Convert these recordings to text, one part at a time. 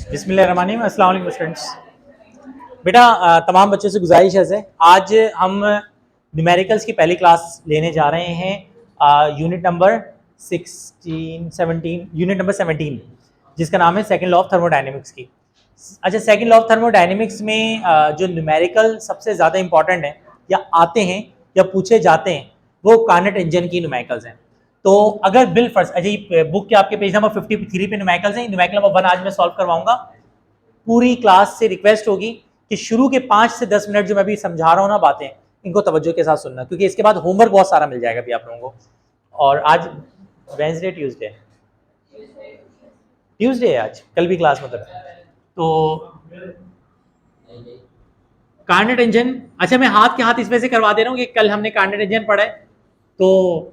बिस्मिल्लाहिर्रहमानिर्रहीम। अस्सलाम वालेकुम स्टूडेंट्स। बेटा तमाम बच्चों से गुजारिश है आज हम न्यूमेरिकल्स की पहली क्लास लेने जा रहे हैं यूनिट नंबर 17 जिसका नाम है सेकंड लॉ ऑफ थर्मोडायनेमिक्स की। अच्छा, सेकंड लॉ ऑफ थर्मोडायनेमिक्स में जो न्यूमेरिकल सबसे ज़्यादा इंपॉर्टेंट है या आते हैं या पूछे जाते हैं वो कार्नेट इंजन की न्यूमेरिकल्स हैं। तो अगर बिल फर्स्ट, अच्छा बुक के आपके पेज नंबर 53 पे न्यूमेरिकल्स हैं। न्यूमेरिकल नंबर 1 आज मैं सॉल्व करवाऊंगा। पूरी क्लास से रिक्वेस्ट होगी कि शुरू के 5 से 10 मिनट जो मैं भी समझा रहा हूँ ना बातें, इनको तवज्जो के साथ सुनना, क्योंकि इसके बाद होमवर्क बहुत सारा मिल जाएगा भी आप लोगों को। और आज वेंसडे ट्यूसडे है, आज कल भी क्लास मतलब। तो कार्नेट इंजन, अच्छा मैं हाथ के हाथ इस वजह से करवा दे रहा हूँ कि कल हमने कार्नेट इंजन पढ़ा है। तो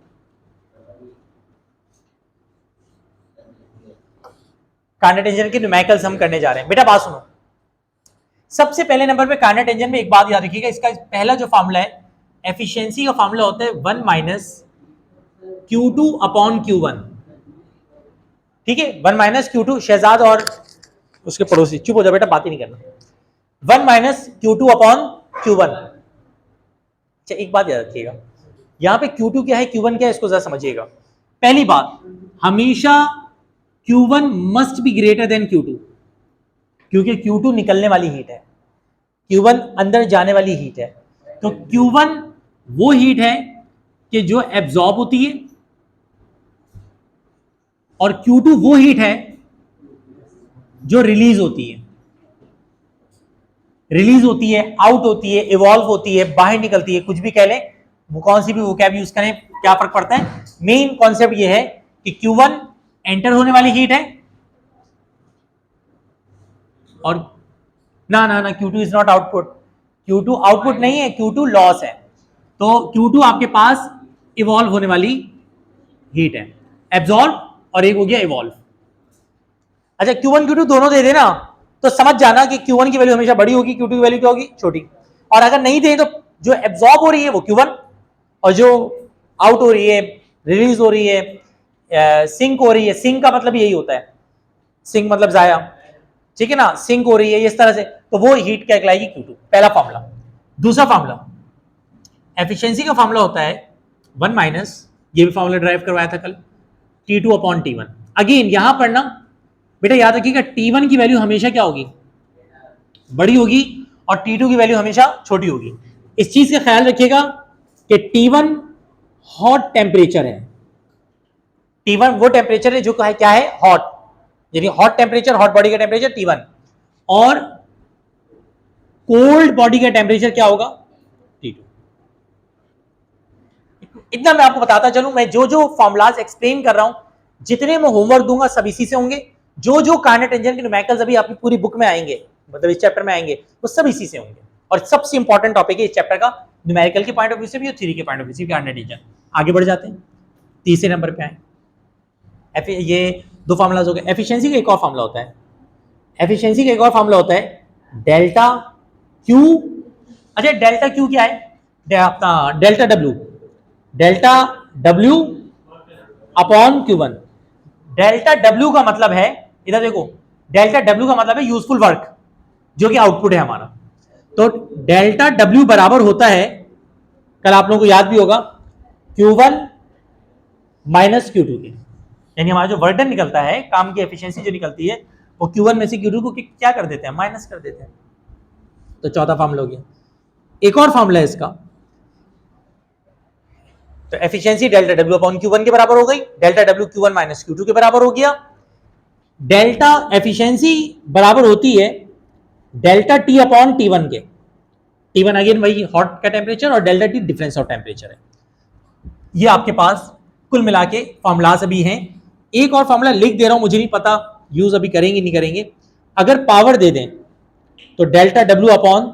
कार्नेट इंजन के न्यूमेरिकल्स हम करने जा रहे हैं। बेटा बात सुनो, सबसे पहले नंबर पे कार्नेट इंजन में एक बात याद रखिएगा, इसका पहला जो फार्मूला है एफिशिएंसी का फार्मूला होता है 1 माइनस Q2 अपॉन Q1। ठीक है, 1 माइनस Q2। शहजाद और उसके पड़ोसी चुप हो जाओ बेटा, बात ही नहीं करना। 1 माइनस Q2 अपॉन Q1। अच्छा एक बात याद रखिएगा, यहां पे Q2 क्या है Q1 क्या है, इसको जरा समझिएगा। पहली बात, हमेशा Q1 must be greater than Q2, क्योंकि Q2 निकलने वाली हीट है, Q1 अंदर जाने वाली हीट है। तो Q1 वो हीट है कि जो एब्जॉर्ब होती है, और Q2 वो हीट है जो रिलीज होती है। रिलीज होती है, आउट होती है, इवॉल्व होती है, बाहर निकलती है, कुछ भी कह लें, वो कौन सी भी वोकैब यूज करें, क्या फर्क पड़ता है। मेन कॉन्सेप्ट ये है कि Q1 एंटर होने वाली हीट है, और ना ना ना Q2 is not output. Q2 output नहीं है, Q2 लॉस है। तो Q2 आपके पास इवॉल्व होने वाली हीट है, एब्जॉर्ब और एक हो गया इवॉल्व। अच्छा Q1 Q2 दोनों दे देना तो समझ जाना कि Q1 की वैल्यू हमेशा बड़ी होगी, Q2 की वैल्यू क्या होगी, छोटी। और अगर नहीं दे तो जो एब्जॉर्ब हो रही है वो Q1 और जो आउट हो रही है, रिलीज हो रही है, सिंक हो रही है। सिंक का मतलब यही होता है, सिंक मतलब जाया, ठीक है ना, सिंक हो रही है इस तरह से, तो वो हीट क्या कहलाएगी, Q2। पहला फार्मूला। दूसरा फार्मूला एफिशिएंसी का फार्मूला होता है 1 माइनस, ये भी फार्मूला ड्राइव करवाया था कल, T2 अपॉन T1। अगेन यहां पर ना बेटा याद रखिएगा T1 की वैल्यू हमेशा क्या होगी, बड़ी होगी, और T2 की वैल्यू हमेशा छोटी होगी। इस चीज का ख्याल रखिएगा कि T1 हॉट टेम्परेचर है। T1 वो टेम्परेचर है जो क्या है, हॉट, यानी हॉट टेम्परेचर, हॉट बॉडी का टेम्परेचर T1, और कोल्ड बॉडी का टेम्परेचर क्या होगा, T2। इतना मैं आपको बताता चलूं, मैं जो जो फॉर्मुलाज एक्सप्लेन कर रहा हूं, जितने मैं होमवर्क दूंगा सब इसी से होंगे। जो जो कार्नेट इंजन के न्यूमेरिकल्स अभी आपकी पूरी बुक में आएंगे, मतलब इस चैप्टर में आएंगे, वो सब इसी से होंगे। और सबसे इंपॉर्टेंट टॉपिक है इस चैप्टर का, न्यूमेरिकल के पॉइंट ऑफ व्यू से भी और थ्योरी के पॉइंट ऑफ व्यू से भी कार्नेट इंजन। आगे बढ़ जाते हैं, तीसरे नंबर पे आए। ये दो फार्मुलाज हो गए। एफिशिएंसी का एक और फार्मूला होता है, एफिशिएंसी का एक और फार्मूला होता है डेल्टा क्यू। अच्छा डेल्टा क्यू क्या है, अपना delta W, delta W upon Q1। Delta W का मतलब है, इधर देखो, डेल्टा डब्ल्यू का मतलब है यूजफुल वर्क, जो कि आउटपुट है हमारा। तो डेल्टा डब्ल्यू बराबर होता है, कल आप लोगों को याद भी होगा, Q1 माइनस Q2 के। यानी हमारा जो वर्क डन निकलता है, काम की एफिशिएंसी जो निकलती है, वो Q1 में से Q2 को क्या कर देते हैं, माइनस कर देते हैं। तो चौथा फार्मूला हो गया। एक और फार्मूला है इसका, तो efficiency delta W upon Q1 के बराबर हो गई, delta W Q1 minus Q2 के बराबर हो गया। डेल्टा एफिशिएंसी बराबर होती है डेल्टा T अपॉन T1 के। T1 अगेन वही हॉट का टेम्परेचर, और delta T difference of temperature है। ये आपके पास कुल मिला के फॉर्मुलाज अभी हैं। एक और फॉर्मूला लिख दे रहा हूं, मुझे नहीं पता यूज अभी करेंगे नहीं करेंगे। अगर पावर दे दें तो delta W upon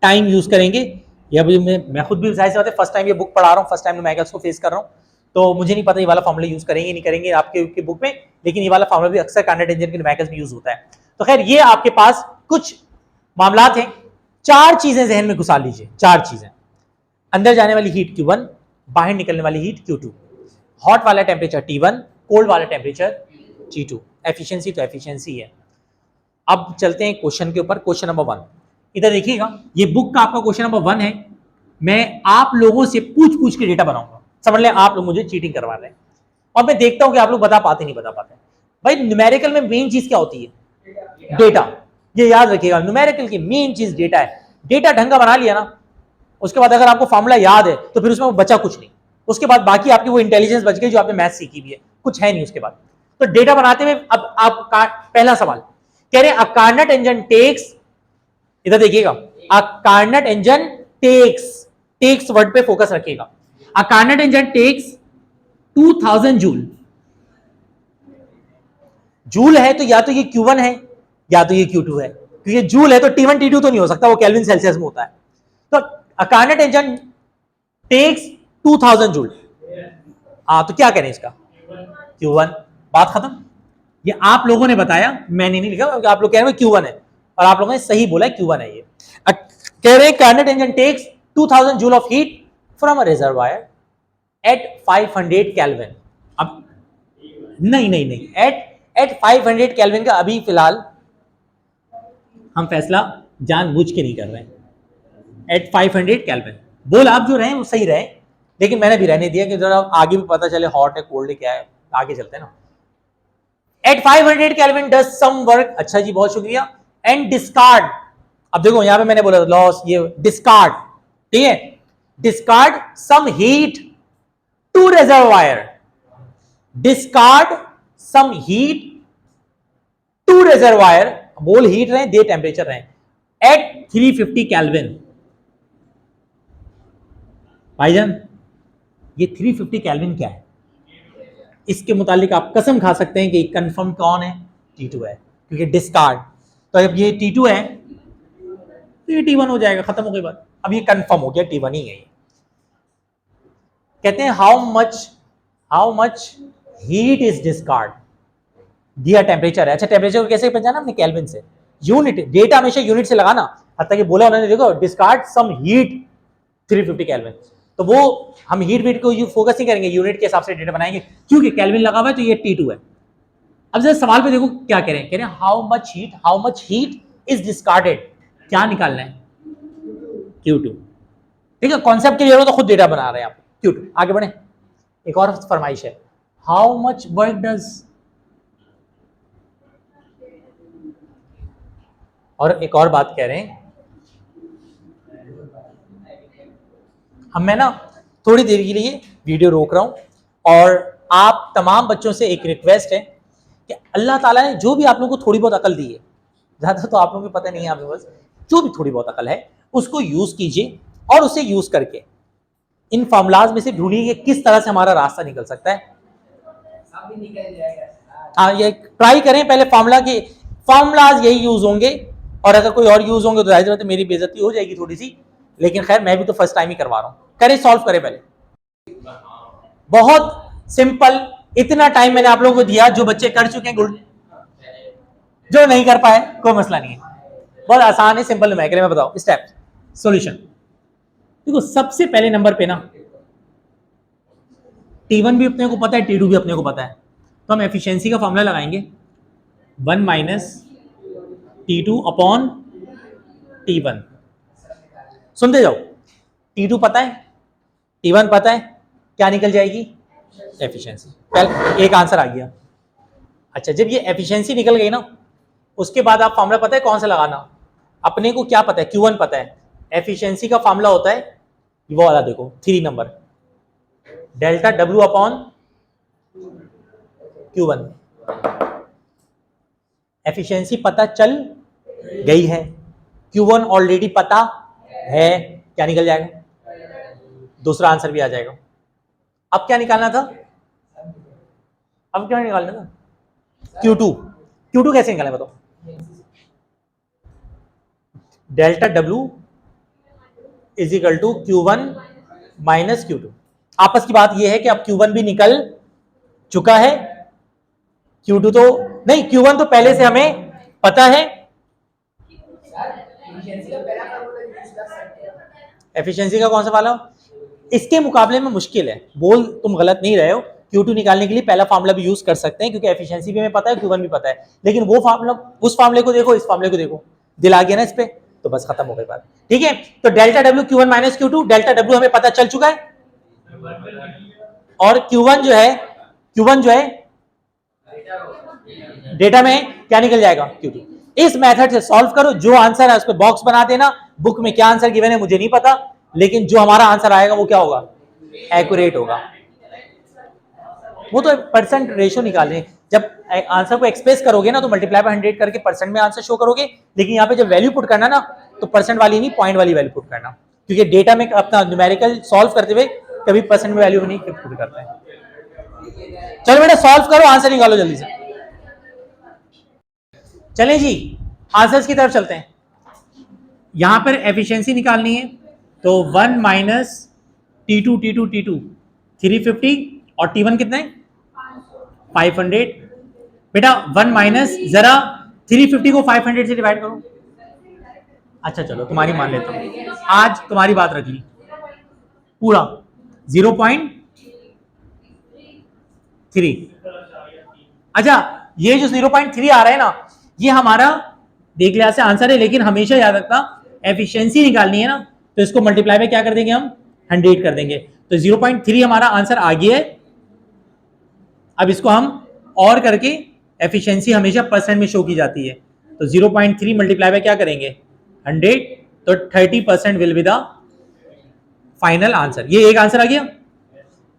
time use करेंगे। या मैं खुद भी जाहिर सी बात है फर्स्ट टाइम ये बुक पढ़ा रहा हूँ, फर्स्ट टाइम मैं को फेस कर रहा हूँ, तो मुझे नहीं पता ये वाला फॉर्मूला यूज करेंगे नहीं करेंगे आपके बुक में, लेकिन ये वाला फॉर्मूला भी अक्सर कार्नेट इंजन के न्यूमेरिकल्स में यूज होता है। तो खैर ये आपके पास कुछ मामलात हैं। 4 चीजें जहन में घुसा लीजिए, 4 चीजें। अंदर जाने वाली हीट Q1, बाहर निकलने वाली हीट Q2, हॉट वाला टेम्परेचर T1, कोल्ड वाला टेम्परेचर T2। एफिशिएंसी तो एफिशिएंसी है। अब चलते हैं क्वेश्चन के ऊपर, क्वेश्चन नंबर 1। इधर देखिएगा, ये बुक का आपका क्वेश्चन नंबर 1 है। मैं आप लोगों से पूछ पूछ के डेटा बनाऊंगा, समझ लें आप लोग मुझे चीटिंग करवा रहे हैं, और मैं देखता हूं कि आप लोग बता पाते नहीं बता पाते। भाई न्यूमेरिकल में मेन चीज क्या होती है? डेटा। ये याद रखिएगा, न्यूमेरिकल की मेन चीज डेटा है। डेटा ढंग का बना लिया ना, उसके बाद अगर आपको फॉर्मूला याद है तो फिर उसमें बचा कुछ नहीं, उसके बाद बाकी आपकी वो इंटेलिजेंस बच गई जो आपने मैथ सीखी भी है, कुछ है नहीं उसके बाद। तो डेटा बनाते हुए अब आप पहला सवाल कह रहे हैं, अ कार्नट इंजन टेक्स, इधर देखिएगा, a Carnot engine takes word पे फोकस रखिएगा। A Carnot engine takes 2000 joule. Joule है तो या तो ये Q1 है या तो ये Q2 है, क्योंकि जूल है तो T1 T2 तो नहीं हो सकता, वो केल्विन सेल्सियस में होता है। तो अ कार्नट इंजन टेक्स 2000 जूल। हाँ, तो क्या करें इसका? Q1, बात खत्म। ये आप लोगों ने बताया, मैंने नहीं लिखा, आप लोग कह रहे हैं Q1 है और आप लोगों ने सही बोला है Q1 है ये। कह रहे हैं Carnot engine takes 2000 joule of heat from a reservoir at 500 kelvin. अब नहीं, एट 500 केल्विन का अभी फिलहाल हम फैसला जानबूझ के नहीं कर रहे हैं। एट 500 केल्विन बोल आप जो रहे वो सही रहे, लेकिन मैंने भी रहने दिया कि जरा आगे भी पता चले हॉट है कोल्ड है क्या है, आगे चलते हैं ना। At 500 kelvin does some work. अच्छा जी, बहुत शुक्रिया। एंड डिस्कार्ड, अब देखो यहां पे मैंने बोला लॉस, ये डिस्कार्ड, ठीक है, discard some heat to reservoir, discard some heat to reservoir, बोल हीट रहे दे टेम्परेचर रहे एट 350 केल्विन। भाईजान ये 350 केल्विन क्या है? इसके मुतालिक आप कसम खा सकते हैं कि कंफर्म कौन है? T2 है, क्योंकि डिस्कार्ड, तो अब ये T2 है तो ये T1 हो जाएगा, खत्म हो गई बात। अब ये कंफर्म हो गया T1 ही है। कहते हैं how much heat is discard, दिया टेम्परेचर है। अच्छा, टेम्परेचर को कैसे पहचाना हमने? केल्विन से। यूनिट, डेटा हमेशा यूनिट से लगाना, हत्ता कि बोला उन्होंने, देखो डिस्कार्ड सम हीट 350 केल्विन, तो वो हम हीट वीट को फोकस नहीं करेंगे, यूनिट के हिसाब से डेटा बनाएंगे, क्योंकि केल्विन लगा हुआ है तो ये T2 है। अब जरा सवाल पे देखो क्या कह रहे हैं how much heat is discarded, क्या निकालना है? Q2। ठीक है, कॉन्सेप्ट क्लियर हो तो खुद डेटा बना रहे हैं आप। Q2, आगे बढ़े। एक और फरमाइश है, हाउ मच वर्क डज, और एक और बात कह रहे हैं, हम मैं ना थोड़ी देर के लिए वीडियो रोक रहा हूं, और आप तमाम बच्चों से एक रिक्वेस्ट है कि अल्लाह ताला ने जो भी आप लोगों को थोड़ी बहुत अकल दी है, ज़्यादा तो आप लोगों को पता नहीं है, आप लोगों को जो भी थोड़ी बहुत अकल है उसको यूज़ कीजिए, और उसे यूज़ करके इन फार्मूलाज में से ढूंढिए कि किस तरह से हमारा रास्ता निकल सकता है। हाँ, ये ट्राई करें पहले, फार्मूलाज यही यूज़ होंगे, और अगर कोई और यूज़ होंगे तो जाहिर बात है मेरी बेइज्जती हो जाएगी थोड़ी सी, लेकिन खैर मैं भी तो फर्स्ट टाइम ही करवा रहा हूँ। करें, सॉल्व करें पहले। बहुत सिंपल, इतना टाइम मैंने आप लोगों को दिया, जो बच्चे कर चुके हैं गुड, जो नहीं कर पाए कोई मसला नहीं है, बहुत आसान है, सिंपल न्यूमेरिकल में बताओ स्टेप सॉल्यूशन। देखो सबसे पहले नंबर पे ना T1 भी अपने को पता है, T2 भी अपने को पता है, तो हम एफिशिएंसी का फॉर्मूला लगाएंगे 1 माइनस T2 अपॉन T1। सुनते जाओ, T2 पता है, T1 पता है, क्या निकल जाएगी? एफिशिएंसी। पहले एक आंसर आ गया। अच्छा, जब ये एफिशिएंसी निकल गई ना, उसके बाद आप फॉर्मूला पता है कौन सा लगाना? अपने को क्या पता है? Q1 पता है। एफिशिएंसी का फॉर्मूला होता है वो वाला, देखो 3 number, delta W upon Q1। Efficiency पता चल गई है, Q1 ऑलरेडी पता है, क्या निकल जाएगा? दूसरा आंसर भी आ जाएगा। अब क्या निकालना था? अब क्या निकालना था? Q2 कैसे निकालें बताओ? Delta W is equal to Q1 minus Q2। आपस की बात यह है कि अब Q1 भी निकल चुका है, Q2 तो नहीं, Q1 तो पहले से हमें पता है। एफिशिएंसी का कौन सा वाला? इसके मुकाबले में मुश्किल है, बोल तुम गलत नहीं रहे हो, Q2 निकालने के लिए पहला फार्मूला भी यूज कर सकते हैं, क्योंकि एफिशिएंसी भी हमें पता है, Q1 भी पता है, लेकिन वो फार्मूला, उस फार्मूले को देखो, इस फार्मूले को देखो, दिल आ गया ना इस पे, तो बस खत्म हो गई बात। ठीक है, तो delta W Q1 minus Q2, delta W हमें पता चल चुका है, और Q1 जो है, Q1 जो है डेटा में क्या निकल जाएगा, Q2। इस मेथड से सॉल्व करो, जो आंसर है उस पे बॉक्स बना देना। बुक में क्या आंसर गिवन है मुझे नहीं पता, लेकिन जो हमारा आंसर आएगा वो क्या होगा, एक्यूरेट होगा। वो तो परसेंट रेशियो निकालने, जब आंसर को एक्सप्रेस करोगे ना तो मल्टीप्लाई बाय 100 करके परसेंट में आंसर शो करोगे, लेकिन यहाँ पे जब वैल्यू पुट करना ना तो परसेंट वाली नहीं, पॉइंट वाली वैल्यू पुट करना, क्योंकि डेटा में अपना न्यूमेरिकल सॉल्व करते हुए कभी परसेंट में वैल्यू नहीं पुट करते हैं। चलो बेटा सॉल्व करो, आंसर निकालो जल्दी से। चलें जी, आंसर्स की तरफ चलते हैं। यहां पर एफिशिएंसी निकालनी है, तो 1 माइनस T2 T2 T2 350, और T1 कितना है 500। बेटा 1 माइनस, जरा 350 को 500 से डिवाइड करो। अच्छा चलो तुम्हारी मान लेता हूं, आज तुम्हारी बात रख ली, पूरा 0.3। अच्छा ये जो 0.3 आ रहा है ना, ये हमारा देख लिया से आंसर है, लेकिन हमेशा याद रखना एफिशिएंसी निकालनी है ना, तो इसको मल्टीप्लाई में क्या कर देंगे हम, 100 कर देंगे, तो 0.3 हमारा आंसर आ गया है। अब इसको हम और करके, एफिशिएंसी हमेशा परसेंट में शो की जाती है, तो 0.3 मल्टीप्लाई में क्या करेंगे 100, तो 30% will be the final answer. ये एक आंसर आ गया।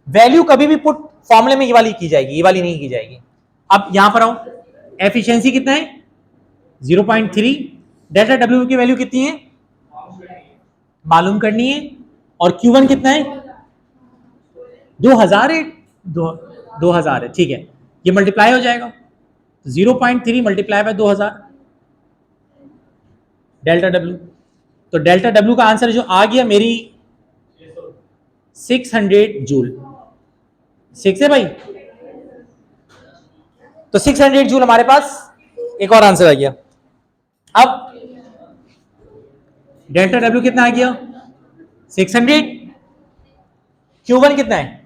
वैल्यू कभी भी पुट फॉर्मूले में ये वाली की जाएगी, ये वाली नहीं की जाएगी। अब यहां पर आओ, एफिशिएंसी कितना है 0.3, डेल्टा डब्ल्यू की वैल्यू कितनी है मालूम करनी है, और Q1 कितना है 2000 है, 2000 है, ठीक है, ये मल्टीप्लाई हो जाएगा, 0.3 मल्टीप्लाई बाय 2000 डेल्टा डब्ल्यू, तो डेल्टा डब्ल्यू का आंसर जो आ गया मेरी 600 जूल। 6 है भाई, तो 600 जूल हमारे पास एक और आंसर आ गया। अब डेल्टा डब्ल्यू कितना आ गया 600, Q1 कितना है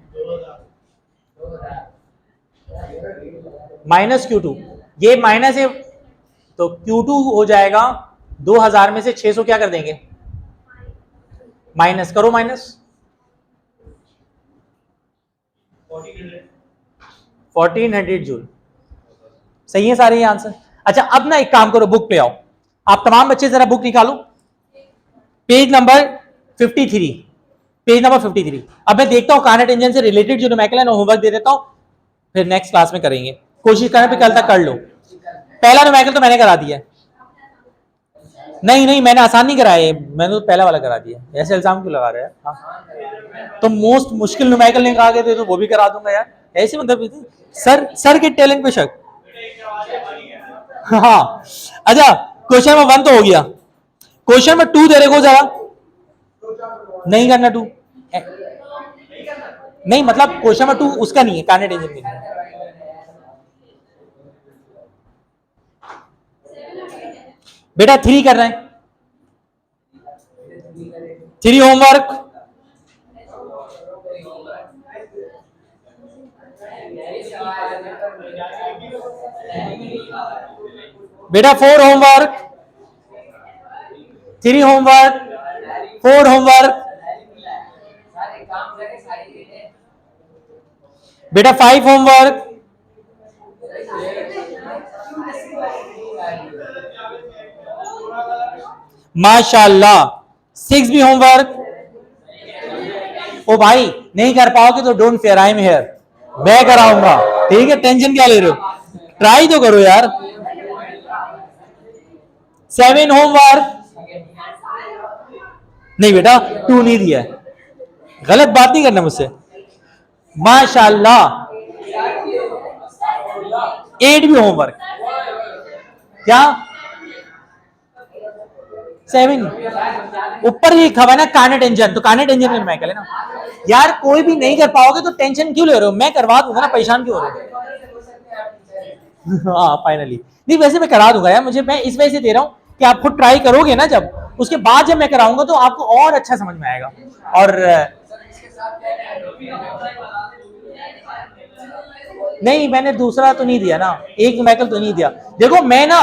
माइनस Q2, ये माइनस है, तो Q2 हो जाएगा 2000 में से 600 क्या कर देंगे माइनस करो, माइनस 1400 जूल। सही है सारे ये आंसर। अच्छा अब ना एक काम करो, बुक पे आओ, आप तमाम बच्चे जरा बुक निकालो, पेज नंबर 53, पेज नंबर 53। अब मैं देखता हूं कार्नट इंजन से रिलेटेड जो न्यूमेरिकल है ना, होमवर्क दे देता हूं, फिर नेक्स्ट क्लास में करेंगे, कोशिश करें फिर कल तक कर लो। पहला न्यूमेरिकल तो मैंने करा दिया, नहीं नहीं मैंने आसान नहीं कराया, मैंने तो पहला वाला करा दिया, ऐसे इल्जाम क्यों लगा रहे हैं। हाँ तो मोस्ट मुश्किल न्यूमेरिकल निकाल के दे तो वो भी करा दूंगा यार, ऐसे मतलब सर के टैलेंट पे शक। हाँ अच्छा क्वेश्चन नंबर 1 तो हो गया, क्वेश्चन नंबर 2 दे रहे को जरा, नहीं करना 2, नहीं मतलब क्वेश्चन नंबर 2 उसका नहीं है, कार्नेट इंजन में नहीं। बेटा 3 कर रहे हैं, 3 होमवर्क, बेटा 4 होमवर्क, 3 होमवर्क, 4 होमवर्क, बेटा 5 होमवर्क, माशाल्लाह 6 भी होमवर्क। ओ भाई नहीं कर पाओगे तो don't fair, I am here, मैं कराऊंगा, ठीक है, टेंशन क्या ले रहे हो, ट्राई तो करो यार। 7 होमवर्क, नहीं बेटा 2 नहीं दिया है, गलत बात नहीं करना मुझसे, माशाल्लाह 8 भी होमवर्क, क्या 7 ऊपर ही खबर ना कार्नेट इंजन, तो कार्नेट इंजन में मैं है ना यार, कोई भी नहीं कर पाओगे तो टेंशन क्यों ले रहे हो, मैं करवा दूंगा ना, परेशान क्यों हो रहे हो। हाँ फाइनली नहीं, वैसे मैं करा दूंगा यार, मुझे मैं इस वजह से दे रहा हूँ कि आप खुद ट्राई करोगे ना, जब उसके बाद जब मैं कराऊंगा तो आपको और अच्छा समझ में आएगा। और नहीं मैंने दूसरा तो नहीं दिया ना, एक न्यूमेरिकल तो नहीं दिया। देखो मैं ना,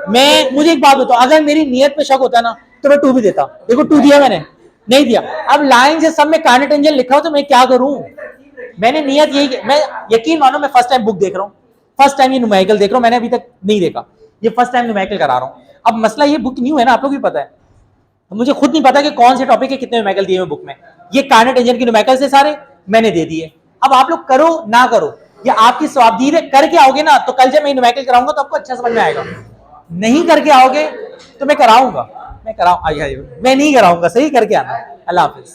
मैं मुझे एक बात बताओ, अगर मेरी नियत पे शक होता ना तो मैं 2 भी देता। देखो 2 दिया मैंने, नहीं दिया। अब लाइन से सब में कार्नेट एंजल लिखा हो तो मैं क्या करूं? मैंने नियत यही, मैं यकीन मानो मैं फर्स्ट टाइम बुक देख रहा हूं, फर्स्ट टाइम ये न्यूमेरिकल देख रहा हूं, मैंने अभी तक नहीं देखा, ये फर्स्ट टाइम न्यूमेरिकल करा रहा हूं। अब मसला ये बुक न्यू है ना, आप लोग भी पता है, मुझे खुद नहीं पता कि कौन से टॉपिक के कितने न्यूमेरिकल दिए हुए बुक में। ये कार्नेट एंजल के न्यूमेरिकल से सारे मैंने दे दिए। अब आप लोग करो ना करो, या आपकी स्वाबदीद है, करके आओगे ना तो कल जब मैं न्यूमेरिकल कराऊंगा तो आपको अच्छा समझ में आएगा। नहीं करके आओगे तो मैं कराऊंगा, मैं कराऊं, मैं नहीं कराऊंगा, सही करके आना। अल्लाह हाफिज।